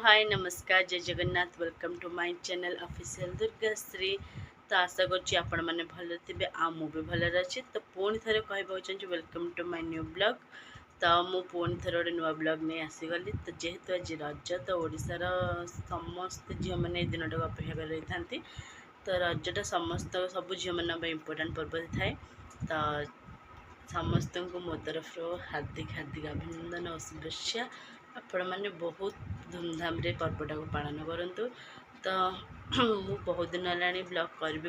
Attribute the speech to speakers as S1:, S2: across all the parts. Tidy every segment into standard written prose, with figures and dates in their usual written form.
S1: हाय नमस्कार जय Jagannath welcome to my channel official Durgashri. तो आशा कर मैंने भल थे आ मु भी भल अच्छी। तो पुणी थे कहबा चाहिए welcome to my new blog. तो मु पुणी थे गोटे नुआ ब्लॉग नहीं आसीगली। तो जेहेतु आज रज तो ओडिशार समस्त झील मैंने दिन टाक अपेक्षा कर रही था। तो रजटा समस्त सब झील मान इम्पोर्टाट पर्व थाए। तो समस्त को मो तरफ हार्दिक हार्दिक अभिनंदन और शुभेच्छा। आपण मैंने बहुत धूमधाम रे पर्वटा को पालन करूँ। तो मु बहुत दिन है ब्लॉग करी।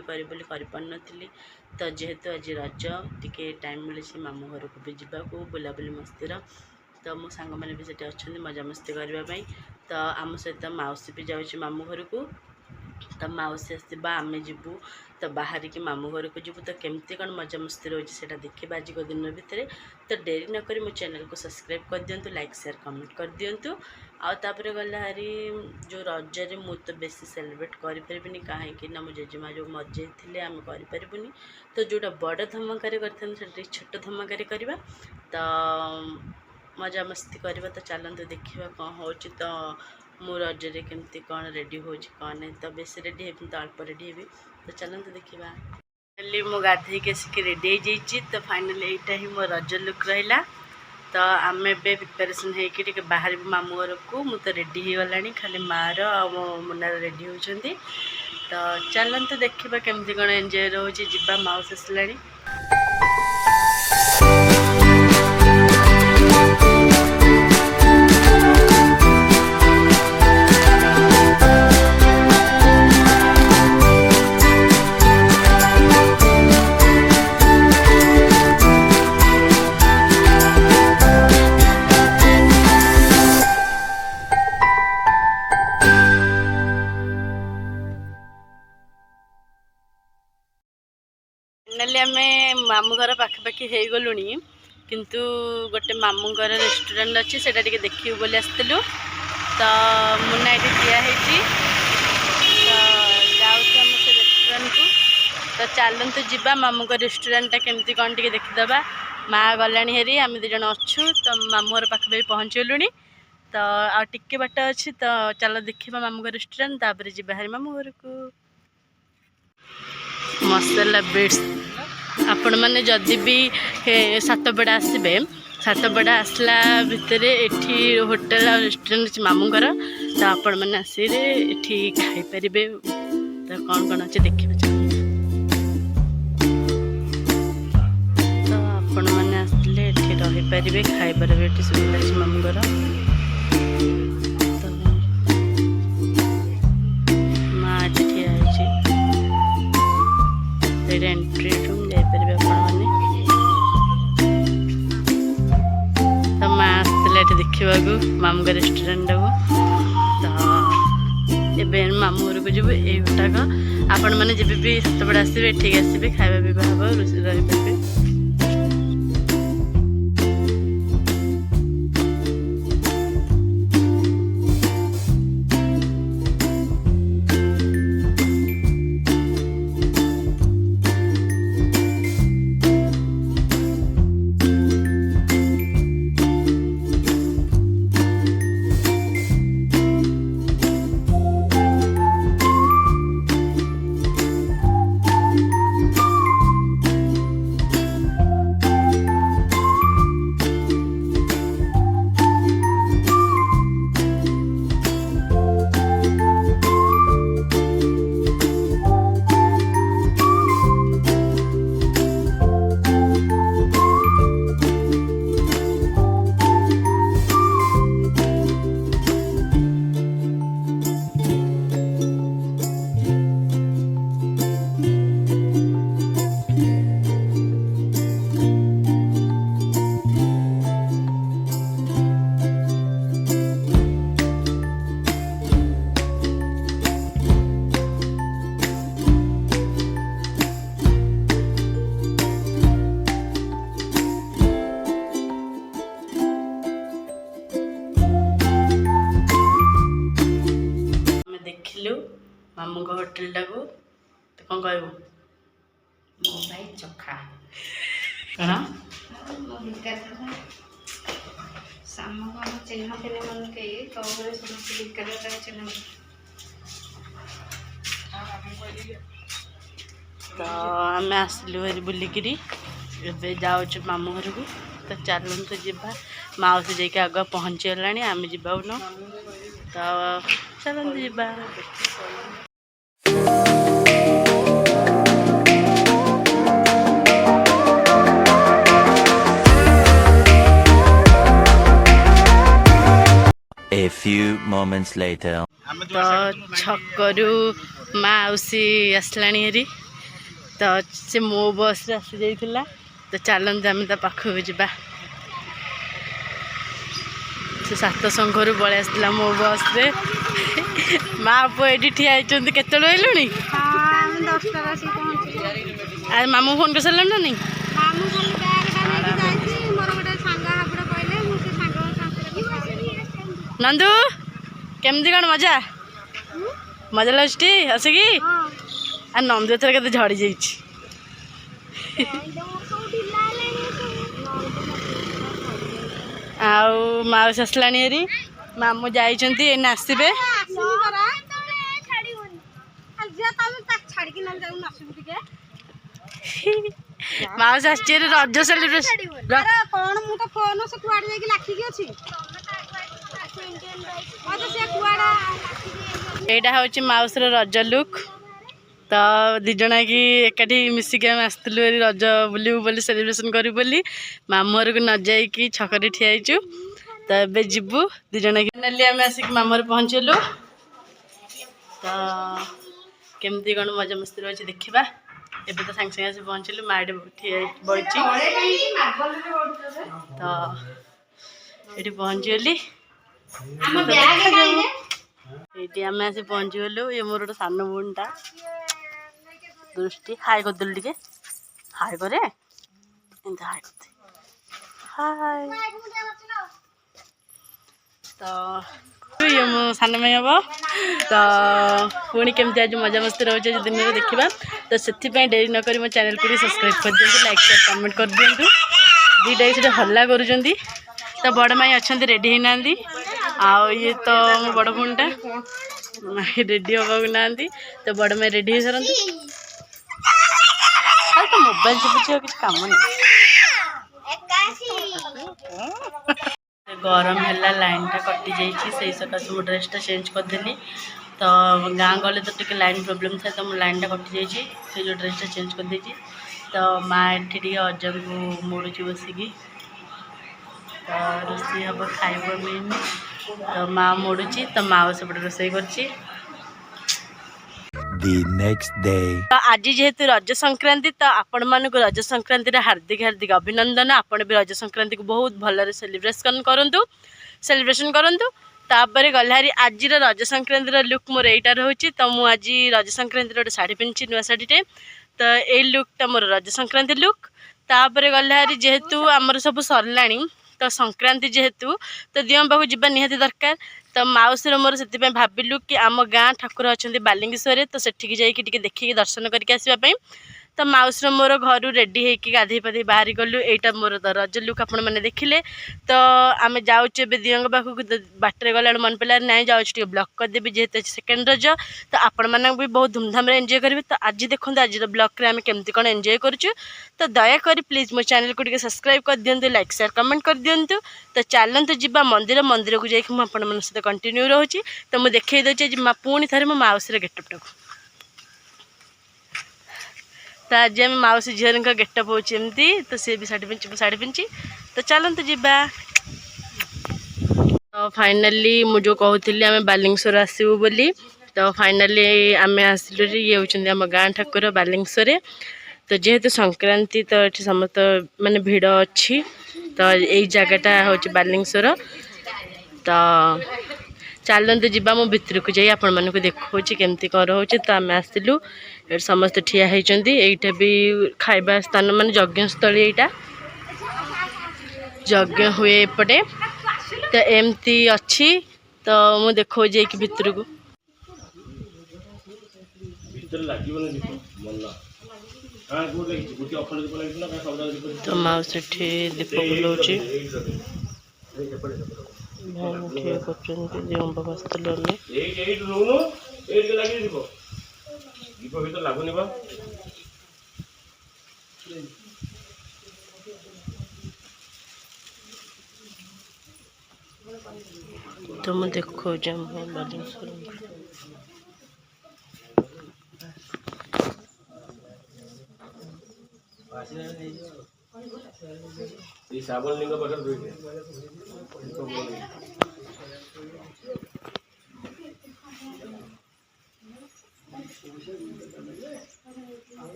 S1: तो जेहेतु आज रज टिके टाइम मिले मामू घर को भी जावाक बुलाबुली मस्तीर। तो मो सांग मैंने भी सेठी अच्छा मजा मस्ती करने। तो आम सहित मौसी भी जाऊँगी मामू घर को। तो मौसी आसवा आम जीवु। तो बाहर की मामू घर को जीवु। तो केमती कौन मजा मस्ती रोचे से देखा आज को दिन भितर। तो डेरी नक मो चैनल को सब्सक्राइब कर दिंतु, लाइक शेयर कमेंट कर दिंतु। आउे गला हारी जो रजरे मु तो बेसी सेलिब्रेट करें कहीं ना मो जेजेमा जो मर जाते आम करें। तो जोटा बड़ धमाकार कर छोट धमाकार करवा। तो मजा मस्ती करवा। तो चलते देखा कौन हो। तो मु रजरे केमती कौन रेडी हो कौन नहीं। तो बेस रेडी हे तो अल्प रेडी हे। तो चलते देखा। फाइनली मो गाधे के आसिक रेडी हो जाइए। तो फाइनली यहाँ ही मो रज लुक रहा। तो आम ए प्रिपेरेसन होके बाहर मामू घर को मु तो रेडी हो गला। खाली मार आ मो मुनार रेडी होती। तो चलते देखा केमती कौन एंजॉय रोचे जा माउस आसला। फाइनाली आम मामू घर पाखापाखि हो गलु। किंतु गोटे मामू घर रेस्टोरेंट अच्छी से देखू बोली आसलु। तो मुना ये ठिया जाऊँ से रेस्टोरेंट को। तो चलतु जा मामू का रेस्टोरेंट केमती कौन टे देखीदे। माँ गला हेरी आम दु जन अच्छु। तो मामू घर पाखापाखि पहुँचलु। तो आ टिके बाट अच्छी। तो चलो देखा मामू का रेस्टोरेंट तापर जी बाहर मामू घर को। मसाला बिट्स आपण मैंने जदि भी सातपड़ा आसबे सातपड़ा आसला भितर एठी होटल और रेस्टोरेंट मामू घर। तो आपण मैंने आसिरे एठी खाई परिबे। तो कौन कौन अच्छे देखिए। तो आपण मैंने आसले एठी रही परिबे खाई परिबे। एठी सुविधा अछि मामू घर। तो माँ एठी आइछि। एंट्री रूम जापर आपने। तो माँ आसला देखा मामू का रेस्टोरेंट को। तो ये मामू घर को जीव युटाक आपण मैंने जब भी सतपड़ा आसबे ठीक आसबे खावा पीवा हम रही पारे। मामू का होटेल टाक तो कौन कह
S2: मो भाई चोखा
S1: कौन
S2: साम कौन चिन्ह फिन्ह मन के कौन समस्त बिकल चिन्ह
S1: तो आम आसलु हरी बुलिकी ए जाऊँ मामू घर को तो चलते जीवा माउसी जाके आग पहुँची गला आम जाऊन तो चलते जीवा
S3: A few moments later.
S1: तो छकरू माउसी आसला हेरी तो से मो बस रे आसी जाइथिला तो चलते आम पाखक जावा से सात संघर पलि आसला मो बस रे माँ पु ये ठिया होती केत लुणी मामू फोन कर सारे ना नहीं नंदू केमती कौन मजा मजा लगे आसिकी आ नंदू एथर के झड़ी जा माउस आसला हेरी मामू जाइए आसबे माउस आस रज सेलिब्रेशन एटा हूँ माउस रज लुक तो दिज की एकाठी मिसिक आम आसलु रज बुलू बोली सेलिब्रेशन करूँ बोली मामू घर को न जाइकी छकरे ठियाईचु तो ए जीवु दिज की आम आसिक मामू पहुँचलु तो केमती कौन मजा मस्ती रही देखा एबे तो सांगे सांगे आसी पहुँचलु माँ बड़ी तो ये पहुँचीगली ये आम आसी पहुँचीगलु ये मोर गोटे सान भूटा दृष्टि हाय करदेलु टे हाय करे हाय करते हाय तो ये मो सान भाई हम तो पुणी केमती आज मजा मस्ती रोचे दिन में देखा तो से डेरी नक मो चैनल को सब्सक्राइब कर दिखाँ लाइक शेयर कमेंट कर दिंतु दीटा से हल्ला कर तो बड़ माई अच्छा रेडी होना आ ये तो मो बड़ भूटा रेडी हाँ ना तो बड़ माई रेडी हो सारती तो मोबाइल चुपुची किसी कम नहीं गरम है लाइन टा कटि जाइए सकाश मो ड्रेसटा चेंज करदेली तो गाँ गले तो टी लाइन प्रोब्लेम था तो मो लाइन टा कटि जाइए से जो ड्रेसटा चेंज कर देची तो माँ एटी अजन को मोड़ुची बसिकी तो रोषे हम खाइब मिलनी तो माँ मोड़ुची तो माँ सेपटे रोषे कर
S3: The next day.
S1: तो आज जेहेतु रज संक्रांति तो आपण मानक रज संक्रांति हार्दिक हार्दिक अभिनंदन आपण भी रज संक्रांति को बहुत भल सेलिब्रेशन करंतु तापर गलारी आज रज संक्रांति लुक मोर एटा रोचे तो मुझे आज रज संक्रांति गोटे शाढ़ी पिंधि नुआ शाढ़ीटे तो ये लुकटा मोर रज संक्रांति लुक तापर गलारी जेहेतु आमर सब सरलाणी तो संक्रांति जेहेतु तो दियों पाक जावा निहाती दरकार तो माउसी मोर से भाविलु कि आम गाँ ठाकुर अच्छा बालिंगेश्वर तो सेठिकी जाइए देखिए दर्शन करके आसवाई तो माउसी मोर घर रेडी होगी गाधे पाधे बाहरी गलु यहाँ मोर तो रज लुक आपण मैंने देखिले तो आम जाऊँ दियों पाखक बाटर गला मन पड़ा ना जाऊँ ब्लॉग करदेवी जेहेतु सेकेंड रज तो आपण मैंने भी बहुत धूमधाम एंजॉय करेंगे तो आज देखो आज ब्लॉग आम केमती कौन एंजॉय करुँ तो दयाकोरी प्लीज मो चैनल को सब्सक्राइब कर दिंतु लाइक शेयर कमेंट कर दिंतु तो चलते जा मंदिर को जाकि मुझे सहित कंटिन्यू रोचे तो मुझे देखी दूसरी पुणी थे मो माउसी गेटअप टाक तो आज आम माउसी झील गेटअप होमती तो सी भी साड़ी पिंची तो चलते जीवा तो फाइनाली मुझे कहती आम बालिंगेश्वर आसबू बोली तो फाइनाली आम आसलु ये होती आम गाँ ठाकुर बालिंगेश्वर तो जेहेतु संक्रांति तो ये समस्त माने भिड़ अच्छी तो यही जगटा हूँ बालिंगेश्वर तो चलते जीवा मो भितर को जाई आपण मानक देखो केमती कौन हो तो आम आसलु ये समस्त ठिया होती यहीटा भी खाइबा स्थान मान यज्ञस्थली यहाँ यज्ञ हुए एपटे तो एमती अच्छी तो मु देखो जाइए भितर को तो माउसी दीप बुलाऊँ ଭାଇନା ଠିଆ କରୁଛନ୍ତି ଯେଉଁ ବସିଥିଲୁ ଆମେ। ତ ମୁଁ ଦେଖଉଛି ଆମ ବାଲେଶ୍ୱର।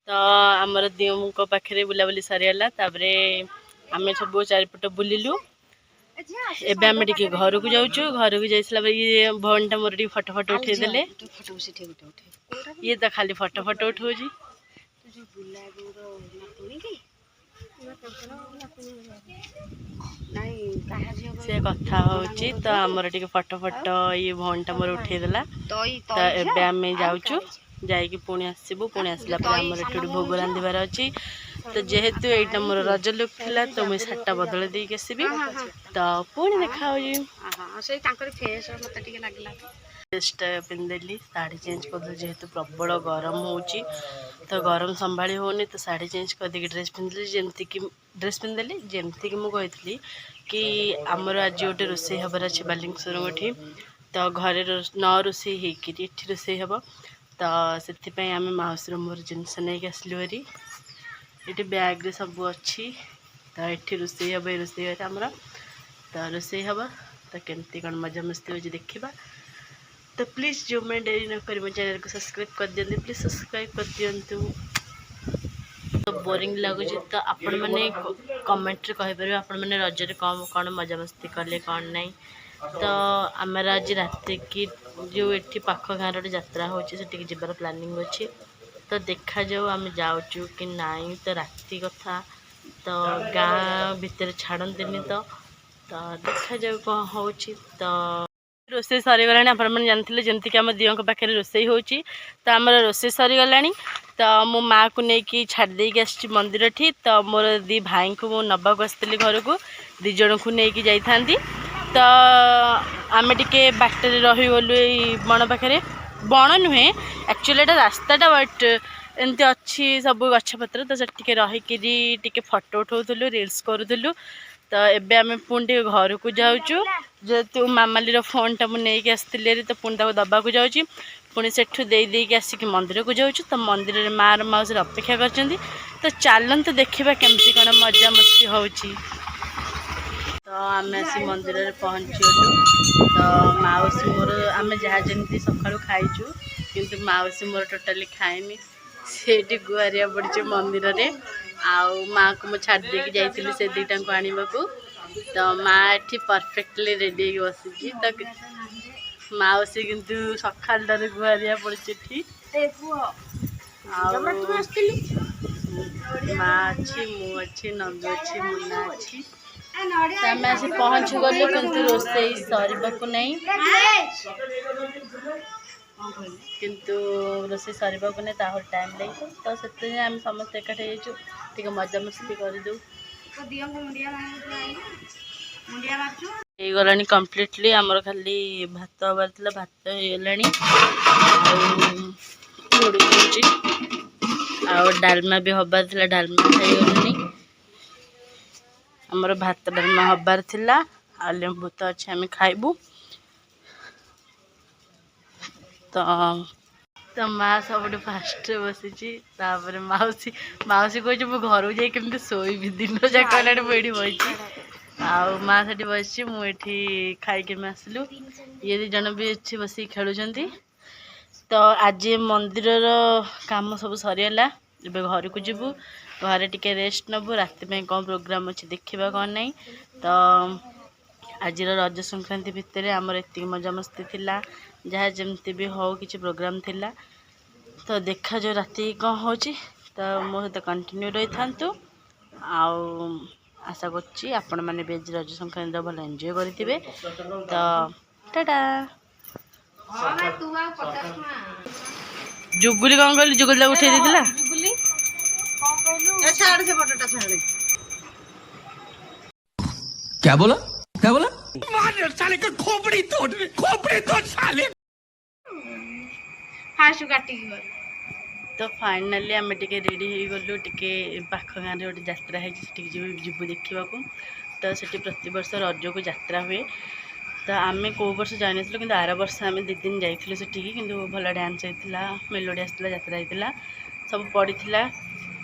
S1: ତ ଆମର ଦିଓଙ୍କ ପାଖରେ ବୁଲାବୁଲି ସରିଗଲା। ତାପରେ ଆମେ ସବୁ ଚାରିପଟ ବୁଲିଲୁ। ଏବେ ଆମେ ଟିକେ ଘରକୁ ଯାଉଛୁ। ଘରକୁ ଯାଇସାରିଲା ପରେ ଇଏ ଭଉଣୀଟା ମୋର ଟିକେ ଫଟୋ ଉଠେଇଦେଲେ। ଇଏ ତ ଖାଲି ଫଟୋ ଉଠଉଛି। ସେ କଥା ହଉଛି ତ ଆମର ଟିକେ ଫଟୋ ଇଏ ଭଉଣୀଟା ମୋର ଉଠେଇଦେଲା। ତ ଏବେ ଆମେ ଯାଉଛୁ, ଯାଇକି ପୁଣି ଆସିବୁ। ପୁଣି ଆସିଲା ପରେ ଆମର ଏଠି ଗୋଟେ ଭୋଗ ରାନ୍ଧିବାର ଅଛି। ତ ଯେହେତୁ ଏଇଟା ମୋର ରଜ ଲୁକ୍ ଥିଲା ତ ମୁଁ ଶାଢ଼ୀଟା ବଦଳେଇ ଦେଇକି ଆସିବି। ତ ପୁଣି ଦେଖା ହଉଛି। ଡ୍ରେସ୍ଟା ପିନ୍ଧିଦେଲି, ଶାଢ଼ୀ ଚେଞ୍ଜ କରିଦେଲି ଯେହେତୁ ପ୍ରବଳ ଗରମ ହେଉଛି। ତ ଗରମ ସମ୍ଭାଳି ହେଉନି ତ ଶାଢ଼ୀ ଚେଞ୍ଜ କରିଦେଇକି ଡ୍ରେସ୍ ପିନ୍ଧିଦେଲି। ଯେମିତିକି ମୁଁ କହିଥିଲି କି ଆମର ଆଜି ଗୋଟେ ରୋଷେଇ ହେବାର ଅଛି ବାଲେଶ୍ୱର ଏଠି। ତ ଘରେ ନ ରୋଷେଇ ହେଇକିରି ଏଠି ରୋଷେଇ ହେବ। ତ ସେଥିପାଇଁ ଆମେ ମାଉସୀର ମୋର ଜିନିଷ ନେଇକି ଆସିଲୁ ଭାରି। ଏଠି ବ୍ୟାଗ୍ରେ ସବୁ ଅଛି। ତ ଏଠି ରୋଷେଇ ହେବ, ଏ ରୋଷେଇ ଘରେ ଆମର ତ ରୋଷେଇ ହେବ। ତ କେମିତି କ'ଣ ମଜାମସ୍ତି ହେଉଛି ଦେଖିବା। ତ ପ୍ଲିଜ୍ ଯେଉଁମାନେ ଡେରି ନ କରି ମୋ ଚ୍ୟାନେଲକୁ ସବସ୍କ୍ରାଇବ୍ କରିଦିଅନ୍ତୁ, ପ୍ଲିଜ୍ ସବସ୍କ୍ରାଇବ୍ କରିଦିଅନ୍ତୁ। ତ ବୋରିଂ ଲାଗୁଛି ତ ଆପଣମାନେ କମେଣ୍ଟରେ କହିପାରିବେ ଆପଣମାନେ ରଜରେ କ'ଣ ମଜାମସ୍ତି କଲେ କ'ଣ ନାହିଁ। ତ ଆମର ଆଜି ରାତିକି ଯେଉଁ ଏଠି ପାଖ ଗାଁର ଗୋଟେ ଯାତ୍ରା ହେଉଛି ସେଠିକି ଯିବାର ପ୍ଲାନିଂ ଅଛି। ତ ଦେଖାଯାଉ ଆମେ ଯାଉଛୁ କି ନାହିଁ। ତ ରାତି କଥା ତ ଗାଁ ଭିତରେ ଛାଡ଼ନ୍ତିନି। ତ ଦେଖାଯାଉ କ'ଣ ହେଉଛି। ତ ରୋଷେଇ ସରିଗଲାଣି। ଆପଣମାନେ ଜାଣିଥିଲେ ଯେମିତିକି ଆମ ଦିଅଙ୍କ ପାଖରେ ରୋଷେଇ ହେଉଛି। ତ ଆମର ରୋଷେଇ ସରିଗଲାଣି। ତ ମୋ ମାଆକୁ ନେଇକି ଛାଡ଼ି ଦେଇକି ଆସିଛି ମନ୍ଦିରଠି। ତ ମୋର ଦୁଇ ଭାଇଙ୍କୁ ମୁଁ ନେବାକୁ ଆସିଥିଲି ଘରକୁ, ଦୁଇ ଜଣଙ୍କୁ ନେଇକି ଯାଇଥାନ୍ତି। ତ ଆମେ ଟିକେ ବାଟରେ ରହିଗଲୁ ଏଇ ବଣ ପାଖରେ। ବଣ ନୁହେଁ ଆକ୍ଚୁଆଲି ଏଇଟା ରାସ୍ତାଟା, ବଟ୍ ଏମିତି ଅଛି ସବୁ ଗଛପତ୍ର। ତ ସେଠି ଟିକେ ରହିକିରି ଟିକେ ଫଟୋ ଉଠାଉଥିଲୁ, ରିଲ୍ସ କରୁଥିଲୁ। ତ ଏବେ ଆମେ ପୁଣି ଟିକେ ଘରକୁ ଯାଉଛୁ। ଯେହେତୁ ମାମାଲିର ଫୋନ୍ଟା ମୁଁ ନେଇକି ଆସିଥିଲି ତ ପୁଣି ତାକୁ ଦେବାକୁ ଯାଉଛି। ପୁଣି ସେଠୁ ଦେଇକି ଆସିକି ମନ୍ଦିରକୁ ଯାଉଛୁ। ତ ମନ୍ଦିରରେ ମାଆର ମାଉସୀର ଅପେକ୍ଷା କରିଛନ୍ତି। ତ ଚାଲନ୍ତୁ ଦେଖିବା କେମିତି କ'ଣ ମଜାମସ୍ତି ହେଉଛି। ତ ଆମେ ଆସି ମନ୍ଦିରରେ ପହଞ୍ଚିଗଲୁ। ତ ମାଉସୀ ମୋର ଆମେ ଯାହା ଯେମିତି ସକାଳୁ ଖାଇଛୁ, କିନ୍ତୁ ମାଉସୀ ମୋର ଟୋଟାଲି ଖାଇନି। ସେଇଠି ଗୁହାରିଆ ପଡ଼ିଛି ମନ୍ଦିରରେ। ଆଉ ମାଆକୁ ମୁଁ ଛାଡ଼ି ଦେଇକି ଯାଇଥିଲି ସେ ଦୁଇଟାଙ୍କୁ ଆଣିବାକୁ। ତ ମାଆ ଏଠି ପରଫେକ୍ଟଲି ରେଡ଼ି ହେଇକି ବସିଛି। ତ ମାଉସୀ କିନ୍ତୁ ସକାଳଟାରେ ଗୁହାରିଆ ପଡ଼ିଛି ଏଠି। ଆଉ ମାଆ ଅଛି, ମୁଁ ଅଛି, ନନ୍ଦୁ ଅଛି, ମୁନା ଅଛି। ତ ଆମେ ଆସି ପହଞ୍ଚିଗଲୁ କିନ୍ତୁ ରୋଷେଇ ସରିବାକୁ ନାହିଁ। ତାହାର ଟାଇମ୍ ଲାଗିବ। ତ ସେଥିପାଇଁ ଆମେ ସମସ୍ତେ ଏକାଠି ହେଇଛୁ, ଟିକେ ମଜାମସ୍ତି କରିଦେଉ। ହେଇଗଲାଣି କମ୍ପ୍ଲିଟଲି। ଆମର ଖାଲି ଭାତ ହେବାର ଥିଲା, ଭାତ ହେଇଗଲାଣି। ଆଉ ଡାଲମା ବି ହେବାର ଥିଲା, ଡାଲମା ହେଇଗଲାଣି। ଆମର ଭାତ ଡାଲମା ହେବାର ଥିଲା। ଆଉ ଲେମ୍ବୁ ତ ଅଛି, ଆମେ ଖାଇବୁ। ତ ମାଆ ସବୁଠୁ ଫାଷ୍ଟରେ ବସିଛି। ତାପରେ ମାଉସୀ କହୁଛି ମୁଁ ଘରକୁ ଯାଇ କେମିତି ଶୋଇବି, ଦିନ ଯାକ ହେଲାଣି ମୁଁ ଏଇଠି ବସିଛି। ଆଉ ମାଆ ସେଠି ବସିଛି, ମୁଁ ଏଠି ଖାଇକି ଆମେ ଆସିଲୁ। ଇଏ ଦୁଇ ଜଣ ବି ଏଠି ବସିକି ଖେଳୁଛନ୍ତି। ତ ଆଜି ମନ୍ଦିରର କାମ ସବୁ ସରିଗଲା। ଏବେ ଘରକୁ ଯିବୁ, ଘରେ ଟିକେ ରେଷ୍ଟ ନେବୁ। ରାତି ପାଇଁ କ'ଣ ପ୍ରୋଗ୍ରାମ୍ ଅଛି ଦେଖିବା କ'ଣ ନାହିଁ। ତ ଆଜିର ରଜ ସଂକ୍ରାନ୍ତି ଭିତରେ ଆମର ଏତିକି ମଜାମସ୍ତି ଥିଲା। ଯାହା ଯେମିତି ବି ହଉ କିଛି ପ୍ରୋଗ୍ରାମ୍ ଥିଲା। ତ ଦେଖାଯାଉ ରାତି କ'ଣ ହେଉଛି। ତ ମୋ ସହିତ କଣ୍ଟିନ୍ୟୁ ରହିଥାନ୍ତୁ। ଆଉ आशा करछि आपण माने भी आज रज संक्रांति भल एंजॉय करथिबे। तो टाटा। जुगुली कौन कहलु जुगुली उठे देथिला जुगुली कौन कहलु छाड़ से फोटोटा छाड़े
S4: क्या बोला मार साले का खोपड़ी तोड़ साले
S2: फास्ट काटी गल।
S1: तो फाइनाली आम टे रेडी हो गलु टे पाख गाँव गोटे यात्रा है जीवु देखा। तो सेठी प्रति वर्ष रज को यात्रा हुए। तो आम कौ वर्ष जान कि आर वर्ष आम 2 दिन जाइलु सेठिकी कि भल डांस होता मेलोडी आसला यात्रा होता सब पड़ा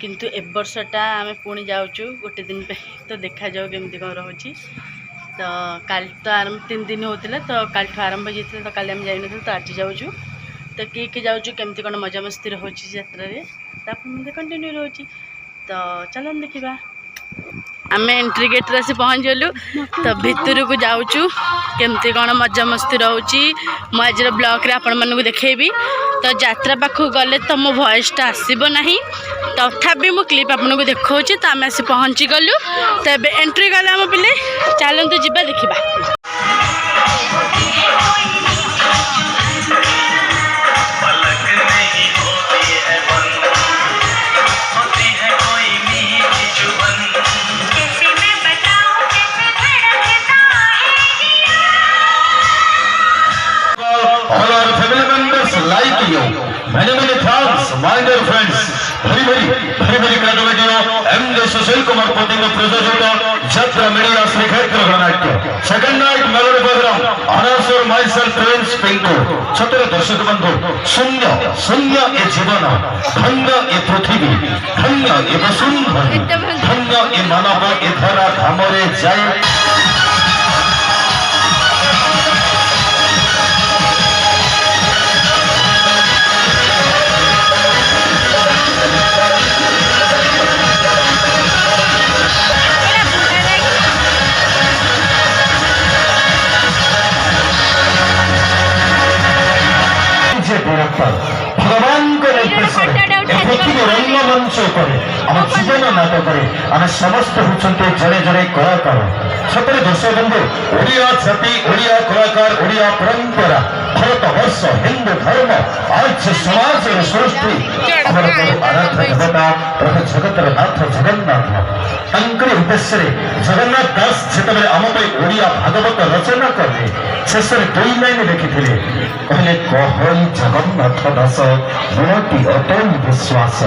S1: किंतु ए वर्षटा आम पुणी जाऊँ गोटे दिन पे। तो देखा जाओ केमती कौन रोचे। तो काल तो आरंभ 3 दिन होता तो काल आरंभ हो तो काली आम जाइन तो आज जाऊँ। तो किए जाऊँ केमती कौन मजा मस्ती रोचे यात्रा कंटिन्यू रोचे। तो चलन देखा आम एंट्री गेट्रे आसी पहुँच गलु। तो भितर को जाऊँ केमती कौन मजा मस्ती रोचे मुझ ब्लॉग रे आपण मानक देखेबी। तो यात्रा पाखक गले तो मो वॉइसटा आसब ना तथापि मु क्लिप आपन को देखा। तो आम आसी पहुँची गलु। तो ए एंट्री गले आम पिले चलतु जीवा देखा।
S5: Many thanks, my dear friends. Very congratulations. M. Sushil Kumar Pati को प्रयोजक Jatra Media Sri Khetra Granatya. Second night melody program. Anas और myself Prince Pinko. छत्र दर्शक बंधु शून्य ये जीवन धन्य ये पृथ्वी धन्य ये वसुंधरा धन्य ये मानव ये धरा धामरे जाए। भगवान को निर्देश रंगमंच आम जीवन नाटक आम समस्त होती जड़े जड़े कलाकार सतरे दर्शक बंधु ओडिया जाति ओडिया कलाकार ओडिया परंपरा भारत वर्ष हिंदू धर्म आज समाज सृष्टि आराध्य देवता प्रभु जगतर नाथ जगन्नाथ उद्देश्य जगन्नाथ दास जिते आम ओडिया भागवत रचना कले शेष 2 लाइन लिखी कहले कहई जगन्नाथ दास मोटी अटल विश्वास।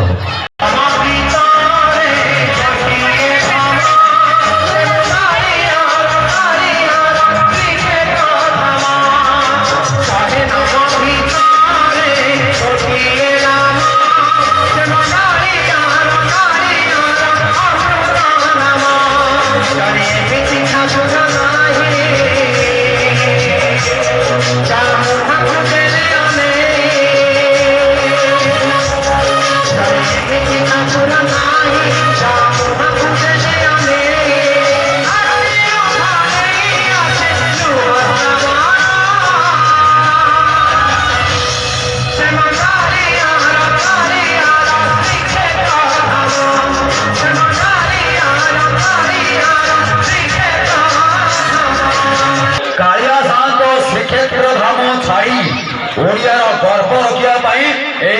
S5: ओडियार गर्व रखा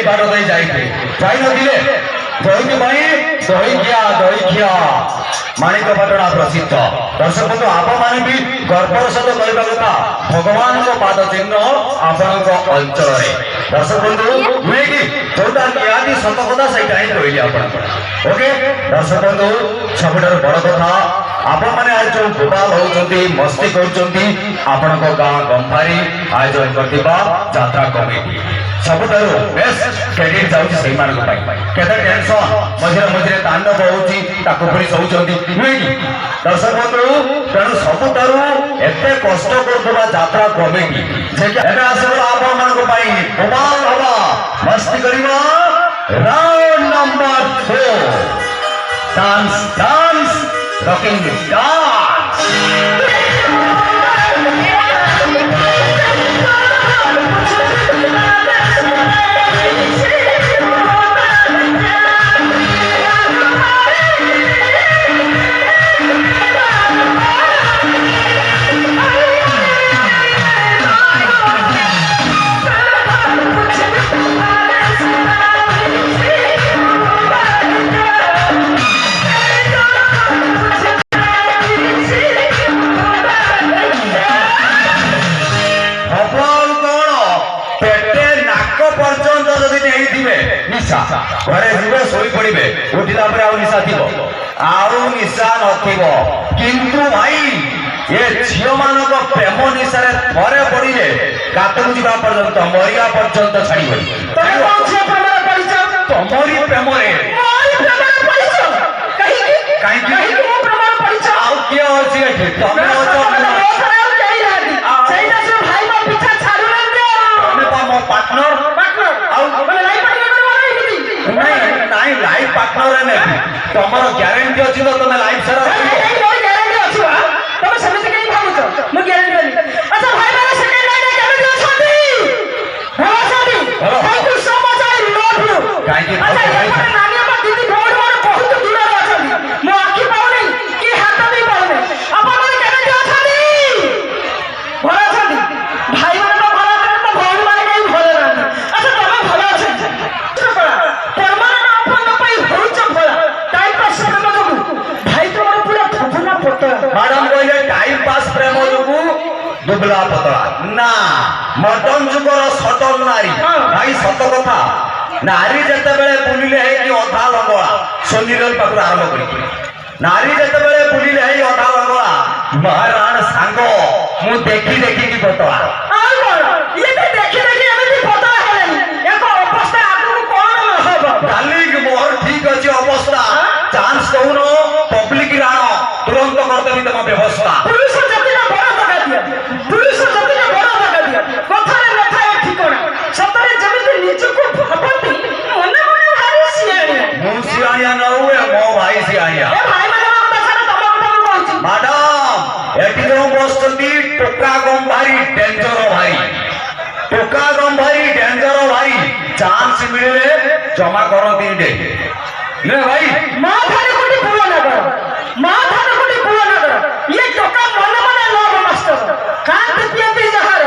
S5: बार दहीखिया माणिकपाटना प्रसिद्ध दर्शक बंधु आप मैंने भी गर्वर सहित कहवा कथा भगवान पाद चिन्ह आपण अंचल दर्शक बंधु नुहे कि जोटा निहाती सत कथा से कहली ओके दर्शक बंधु सब बड़ कथा आपण मैंने आज जो भोपाल होती मस्ती कर गाँ गंभारी आयोजन करता कमिटी सबुठार बेस्ट क्रेडिट जाऊँगी टेंशन मझे मझे तांडव होती शोचती नुहे कि दर्शक बंधु तेणु सबुठार एत कष्ट करुवा यात्रा कमिटी आसगला आपण भोपाल हवा मस्ती करवा round number 4 dance rocking dance. ଏ ଝିଅମାନଙ୍କ ପ୍ରେମ ନିଶାରେ ଥରେ ପଡ଼ିଲେ ଗାତକୁ ଯିବା ପର୍ଯ୍ୟନ୍ତ ମରିବା ପର୍ଯ୍ୟନ୍ତ ଛାଡ଼ିବନି।
S6: ତମେ କୋଉ ଝିଅ ପ୍ରେମରେ ପଡ଼ିଛ?
S5: ତମରି ପ୍ରେମରେ।
S6: ମୋରି ପ୍ରେମରେ ପଡ଼ିଛ? କାହିଁକି?
S5: କାହିଁକି?
S6: ମୁଁ ପ୍ରେମରେ ପଡ଼ିଛ?
S5: ଆଉ କିଏ ଅଛି ଏଠି? ତମେ ଅଛ।
S6: ମୋ ଛଡା ଆଉ କେହି ନାହାନ୍ତି। ସେଇଟା ସେ ଭାଇ ମୋ ପିଛା ଛାଡୁନାହାନ୍ତି ଆଉ।
S5: ତମେ ପା ମୋ ପାର୍ଟନର।
S6: ଆଉ ମାନେ ଲାଇଫ୍ ପାର୍ଟନର କରିବ ନା ଏମିତି?
S5: ନାଇଁ ଲାଇଫ୍ ପାର୍ଟନର ନେବି। ତମର ଗ୍ୟାରେଣ୍ଟି ଅଛି ତ ତମେ ଲାଇଫ୍ ସାରା ରହିବ?
S6: ମୋର ଗ୍ୟାରେଣ୍ଟି ଅଛି ବା। ତମେ ସେମିତି କାହିଁ ଭାବୁଛ? ମୁଁ ଗ୍ୟାରେଣ୍ଟି ଦେବି। ଆଚ୍ଛା ଭାଇ ମାନେ ସେକେଣ୍ଡ ନାଇଟ୍ କେମିତି ଅଛନ୍ତି? ଭଲ ଅଛନ୍ତି?
S5: ଭଲ।
S6: Thank you so much, I love you.
S5: କାହିଁକି?
S6: ଆଚ୍ଛା ଏପଟେ ନାନୀ ବାପା ଦିଦି ଭଉଣୀ ମାନେ ବହୁତ ଦୂରରେ ଅଛନ୍ତି। ମୋ ଆଖି ପାଉନି କି ହାତ ବି ପାଉନି। ଆପଣମାନେ କେମିତି ଅଛନ୍ତି? ଭଲ ଅଛନ୍ତି? ଭାଇମାନେ ତ ଭଲ ଅଛନ୍ତି, ତ ଭଉଣୀମାନେ କେହି ଭଲ ନାହାନ୍ତି। ଆଚ୍ଛା ତମେ ଭଲ ଅଛନ୍ତି? ପରମାନେଣ୍ଟ ଆପଣଙ୍କ ପାଇଁ ହଉଛ ଭଲ। ଟାଇମ୍ ପାସ୍ ପ୍ରେମ ଯୋଗୁଁ ଭାଇ ତମର ପୁରା ଫୁଫୁନା ପତଳା।
S5: ମ୍ୟାଡାମ କହିଲେ ଟାଇମ ପାସ୍ ପ୍ରେମ ଯୋଗୁ ଦୁବଲା ପତଳା ନା ମଟନ ଯୁଗର ସଟଲ ନାରୀ। ଭାଇ ସତ କଥା, ନାରୀ ଯେତେବେଳେ ବୁଲିଲେ ହେଇକି ଅଧା ଲଙ୍ଗଳା ସୋନିରଲ ପାଖରୁ ଆରମ୍ଭ କରିକି ନାରୀ ଯେତେବେଳେ ବୁଲିଲେ ହେଇ ଅଧା ଲଙ୍ଗଳା ମହାରାଣ ସାଙ୍ଗ ମୁଁ ଦେଖିକି ପତଳା।
S6: ଆଉ କଣ ଇଏ ବି ଦେଖି ଏମିତି ପତଳା ହେଲେଣି। ଏକ ଅବସ୍ଥା ଆଗକୁ କଣ ହବ?
S5: ମାଲିକ ମୋର ଠିକ ଅଛି ଅବସ୍ଥା, ଚାନ୍ସ ଦଉନ ପବ୍ଲିକ ରାଣ ତୁରନ୍ତ କରିଦେବି ତମ ବ୍ୟବସ୍ଥା।
S6: ପୁରୁଷ ଜାତିର ବଡ ଦଗାଦିଆ, ପୁରୁଷ ଜାତିର ବଡ ଦଗାଦିଆ, କଥାରେ ନଥାଏ ଠିକଣା। ସତରେ ଯେମିତି ନିଜକୁ ଭାବନ୍ତି ମନେ ମନେ ଭାରି ସିଆଣିଆ।
S5: ମୁଁ ସିଆଣିଆ ନ ହୁଏ ମୋ ଭାଇ ସିଆଣିଆ।
S6: ଏ ଭାଇମାନଙ୍କ କଥା ଛାଡ଼, ତମ କଥା ମୁଁ କହୁଛି।
S5: ମ୍ୟାଡାମ ଏଠି ଯୋଉ ବସିଛନ୍ତି ଟୋକା ଗମ୍ଭାରୀ ଡେଞ୍ଜର ଭାଇ, ଟୋକା ଗମ୍ଭାରୀ ଡେଞ୍ଜର ଭାଇ ଚାନ୍ସ ମିଳିଲେ ଜମା କରନ୍ତି ନେ ଭାଇ।
S6: ମା ଧାନ କୋଟି ପୁଅ ନଗର, ମା ଧାନ କୋଟି ପୁଅ ନଗର। ଇଏ ଟୋକା ମନେ ମନେ ଲଭ ମାଷ୍ଟର। କାନ୍ତି ପିଅନ୍ତି ଯାହାର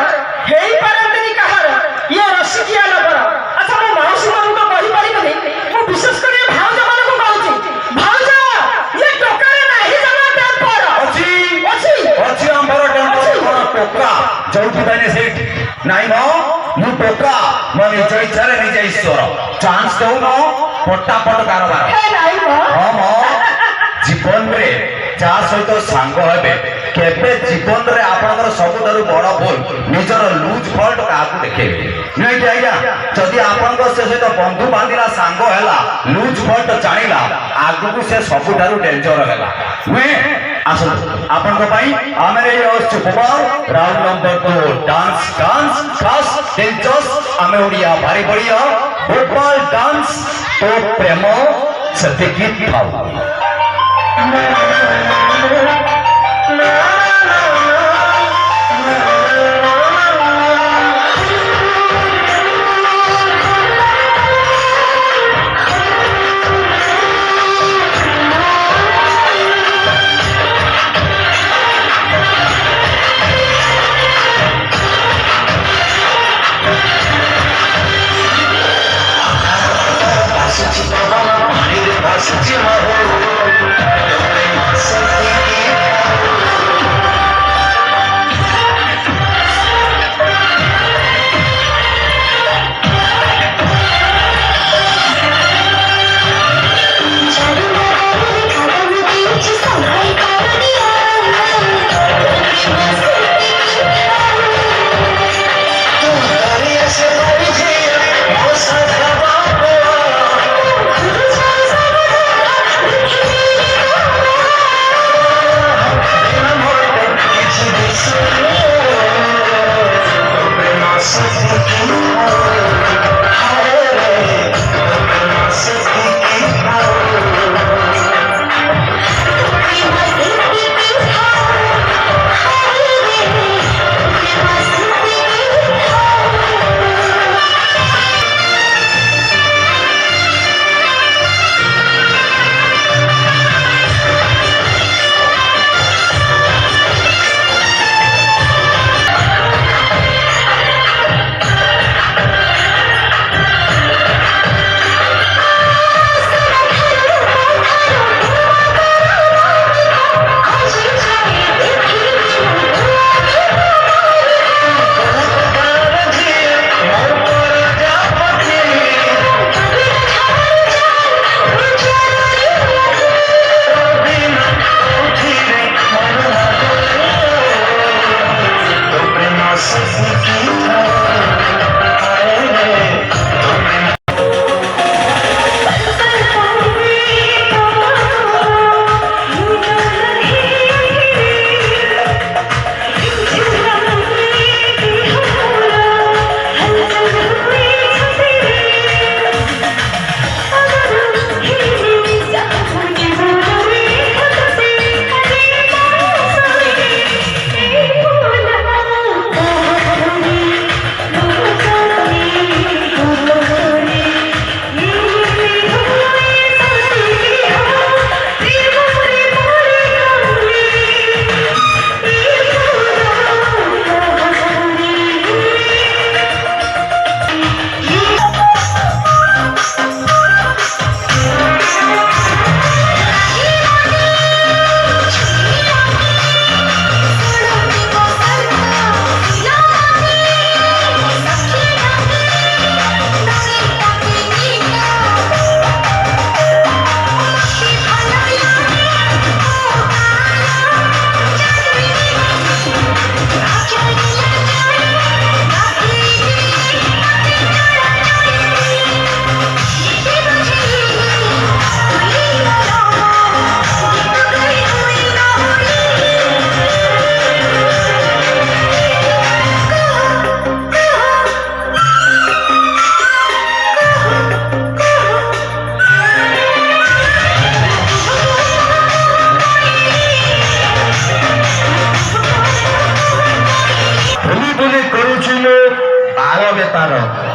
S6: ହେଇପାରନ୍ତିନି କାହାର, ଇଏ ରସିକିଆ ନଗର। ଆଚ୍ଛା ମୁଁ ମାଉସୀ ମାନଙ୍କୁ କହିପାରିବିନି, ମୁଁ ବିଶେଷ କରି ଭାଉଜ ମାନଙ୍କୁ କହୁଛି, ଭାଉଜ ଇଏ ଟୋକାରେ ନାହିଁ ଜମା ଟେମ୍ପର।
S5: ଅଛି
S6: ଅଛି
S5: ଅଛି ଆମର ଟେମ୍ପର। କଣ ଟୋକା ଯୋଉଠି ପାଇଲେ ସେଇଠି ନାଇଁ ମ ମୁଁ ଟୋକା ମୋ ନିଜ ଇଚ୍ଛାରେ ନିଜ ଈଶ୍ୱର। ଚାନ୍ସ ଦଉନ ପଟାପଟ କାରବାର।
S6: ଏ ନାଇଁ ମ
S5: ହଁ ମ ଜୀବନରେ ଯାହା ସହିତ ସାଙ୍ଗ ହେବେ କେବେ ଜୀବନରେ ଆପଣଙ୍କର ସବୁଠାରୁ ବଡ ଭୁଲ ନିଜର ଲୁଜ ଫଲ୍ଟ କାହାକୁ ଦେଖେଇବେ ନୁହେଁ କି ଆଜ୍ଞା? ଯଦି ଆପଣଙ୍କ ସେ ସହିତ ବନ୍ଧୁ ବାନ୍ଧିଲା ସାଙ୍ଗ ହେଲା ଲୁଜ ଫଲ୍ଟ ଜାଣିଲା ଆଗକୁ ସେ ସବୁଠାରୁ ଡେଞ୍ଜର ହେଲା ନୁହେଁ? ଆସନ୍ତୁ ଆପଣଙ୍କ ପାଇଁ ଆମେ ଏଇ ଆସୁଛୁ ଭୋପାଳ ରାଉଣ୍ଡ ନମ୍ବର 2 ଡାନ୍ସ ଖାସ୍ ଡେଞ୍ଜର୍ସ ଆମେ ଓଡ଼ିଆ ଭାରି ବଢିଆ ଭୋପାଳ ଡାନ୍ସ तो प्रेम ସେତିକି ଥାଉ।
S7: Senti
S5: ବେପାର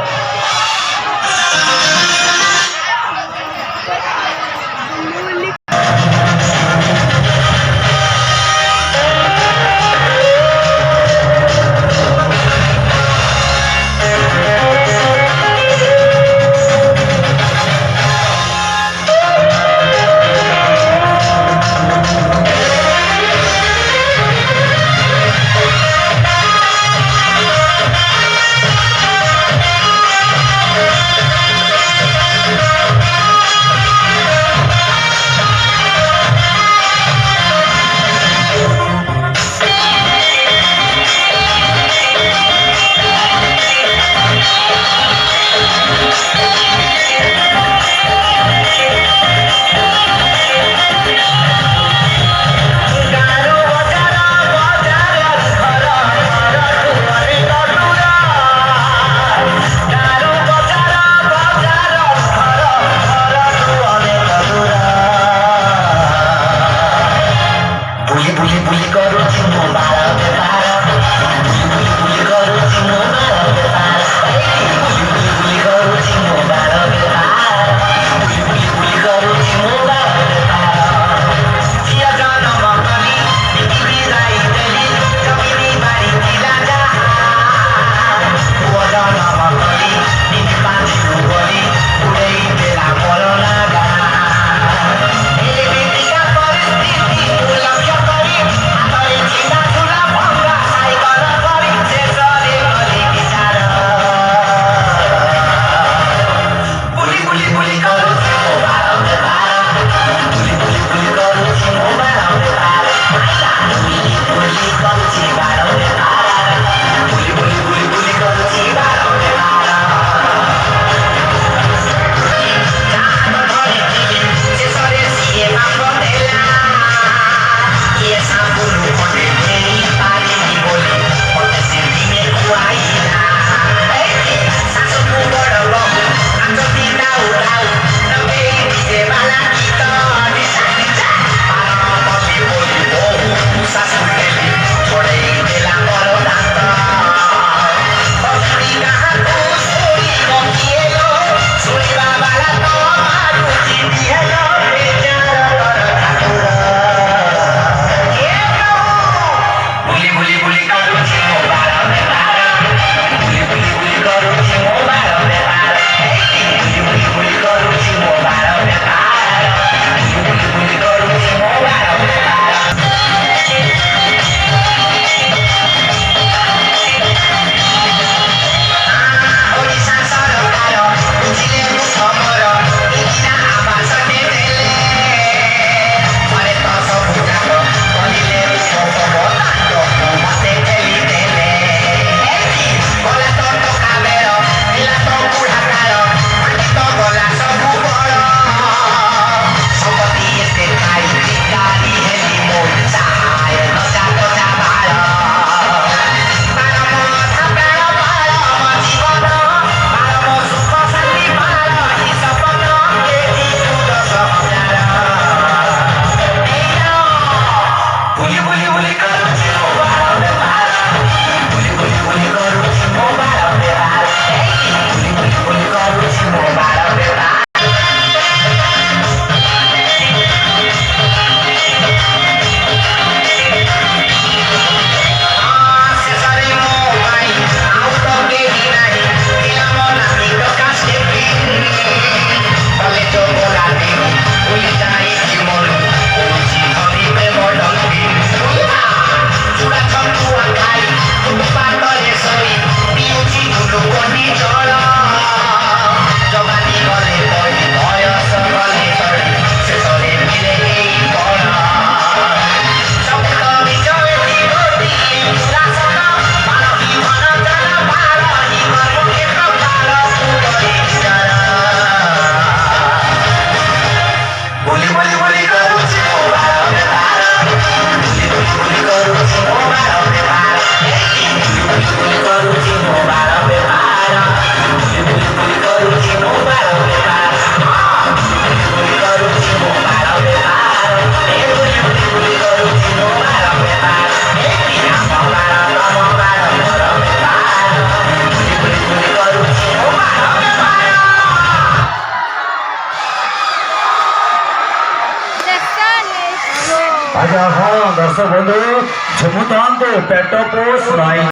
S5: ଝୁମୁଥାନ୍ତୁ ପେଟ ପୋଷ ନାହିଁ।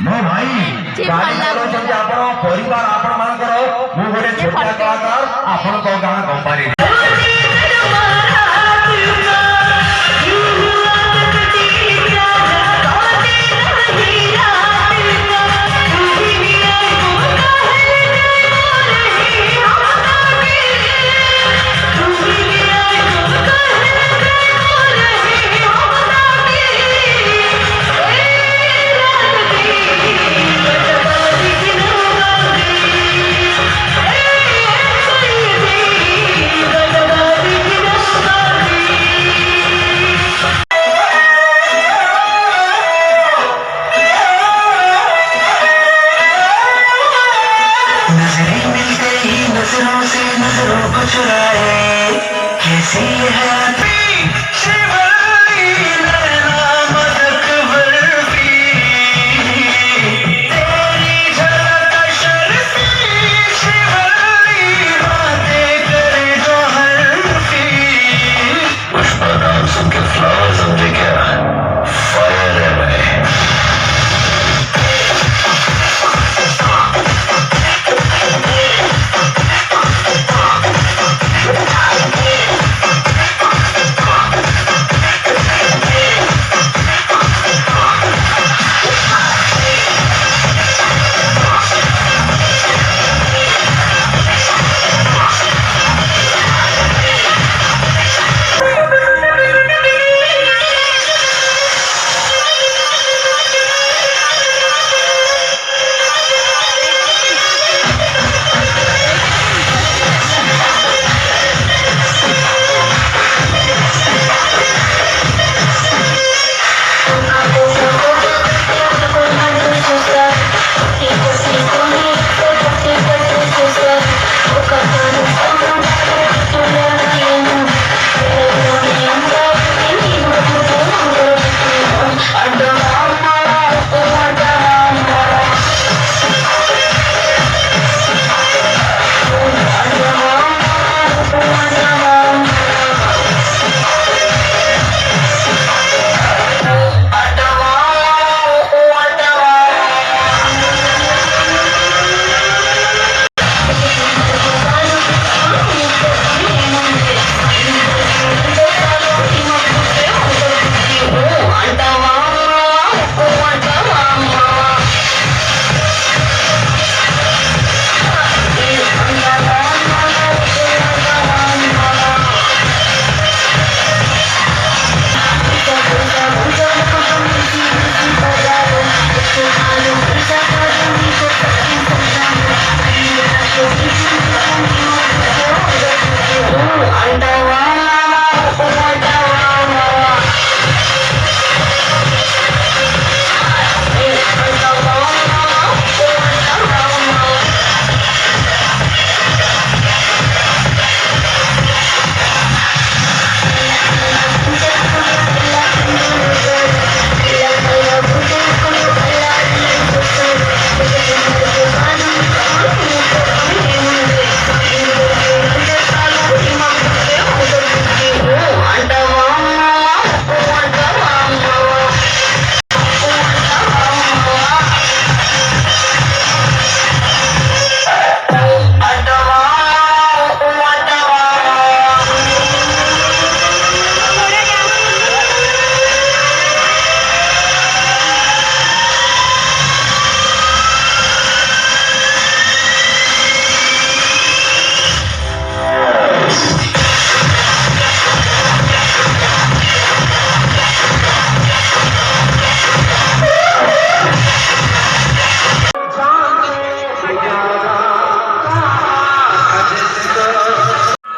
S5: ମୋ ଭାଇ ଗାଡ଼ି ଚଲାଉଛନ୍ତି ଆପଣ ପରିବାର ଆପଣମାନଙ୍କର। ମୁଁ ଗୋଟେ ଛୋଟିଆ କଳାକାର ଆପଣଙ୍କ ଗାଁ ଗମ୍ପାରୀରେ।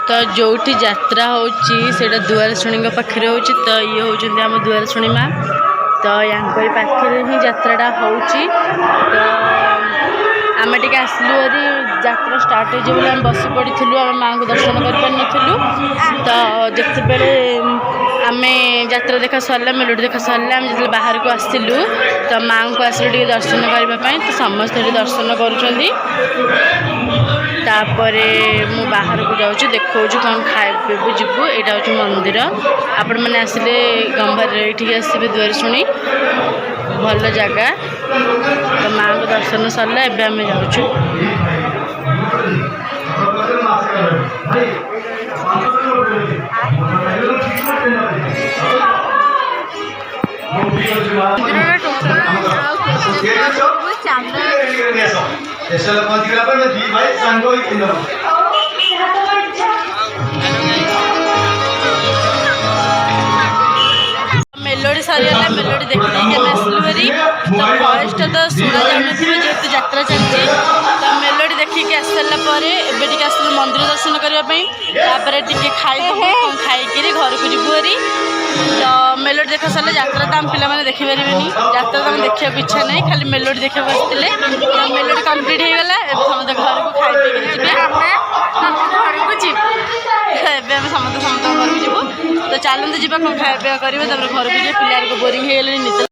S1: तो जोठी यात्रा होची सेटा दुआर शुणी पाखे होची। तो ये होचंदी आम दुआर शुणी माँ। तो यांकरी पाखे ही यात्राटा होची। तो आम टे आसलु हरी यात्रा स्टार्ट हो आम बस पड़ी आम माँ को दर्शन कर तो जिते बड़े आम यात्रा देखा सरला मेलोडी देखा सरला आम जो बाहर को आसलु तो माँ को आसलु दर्शन करने तो समस्त दर्शन कर तापरे मु बाहर को जाऊँ देखा कौन खाइबू जीवु यहाँ हूँ मंदिर आपण मैंने आसिले गंभार ये आसबे दुआर शुणी भल जगह तो माँ को दर्शन सरला एवं आम जाऊँ मेलोडी सरीगला मेलोडी देखी आसलु भारी तो फरेस्ट तो शुणा जान जेहतु यात्रा चलती तो मेलोडी देखिक आसारापर एवं आसलु मंदिर दर्शन करने खाई घर को जीवु भारी तो मेलोडी देखा सारे यात्रा तो आम पे देखी पारे यात्रा तो देखा इच्छा नहीं खाली मेलोडी देखा आसते तो मेलोडी कम्प्लीट हो गला समस्त घर को खाई पी जी घर को जी समस्त घर को जीवु तो चलते जी कौन खाया पीवा करेंगे घर को जी पिला बोरिंग हो गले निद